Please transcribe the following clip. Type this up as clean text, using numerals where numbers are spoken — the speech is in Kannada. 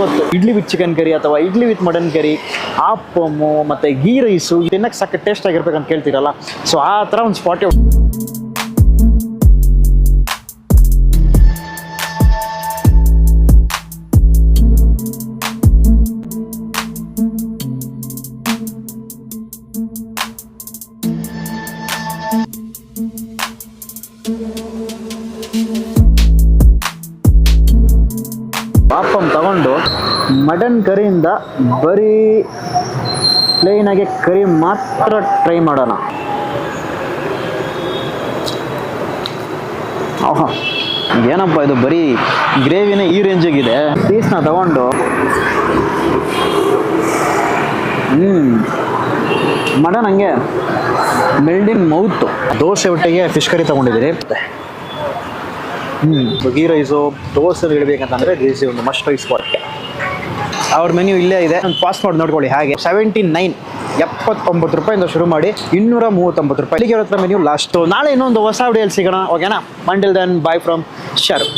ಗೊತ್ತು ಇಡ್ಲಿ ವಿತ್ ಚಿಕನ್ ಕರಿ ಅಥವಾ ಇಡ್ಲಿ ವಿತ್ ಮಟನ್ ಕರಿ, ಆಪ್ಪಮ್ಮು ಮತ್ತು ಗೀ ರೈಸು ತಿನ್ನಕ್ಕೆ ಸಕ್ಕ ಟೇಸ್ಟ್ ಆಗಿರ್ಬೇಕಂತ ಕೇಳ್ತೀರಲ್ಲ, ಸೊ ಆ ಥರ ಒಂದು ಸ್ಪಾಟೇ. ಪಾಪಮ್ ತಗೊಂಡು ಮಟನ್ ಕರಿಯಿಂದ ಬರೀ ಪ್ಲೇನಾಗಿ ಕರಿ ಮಾತ್ರ ಟ್ರೈ ಮಾಡೋಣ. ಆಹಾ, ಏನಪ್ಪ ಇದು ಬರೀ ಗ್ರೇವಿನೇ ಈ ರೇಂಜಿಗಿದೆ. ಪೀಸ್ನ ತಗೊಂಡು ಮಟನ್ ಹಂಗೆ ಮೆಲ್ಟ್ ಇನ್ ಮೌತ್. ದೋಸೆ ಒಟ್ಟಿಗೆ ಫಿಶ್ ಕರಿ ತಗೊಂಡಿದ್ದೀರಿ. ಗೀ ರೈಸು ದೋಸೆ ಇಡಬೇಕಂತಂದರೆ ದಿಸ್ ಒಂದು ಮಸ್ಟ್ ಟ್ರೈ ಸ್ಪಾಟ್. ಅವ್ರ ಮೆನ್ಯೂ ಇಲ್ಲೇ ಇದೆ, ಒಂದು ಪಾಸ್ ಮಾಡಿ ನೋಡ್ಕೊಳ್ಳಿ. ಹಾಗೆ 79 ರೂಪಾಯಿಂದ ಶುರು ಮಾಡಿ 239 ರೂಪಾಯಿ. ಇಲ್ಲಿಗೆ ಹತ್ರ ಮೆನ್ಯೂ ಲಾಸ್ಟು. ನಾಳೆ ಇನ್ನೊಂದು ಹೊಸ ವಿಡಿಯೋಲಿ ಸಿಗೋಣ, ಓಕೆನಾ? Until then, bye from Sharu.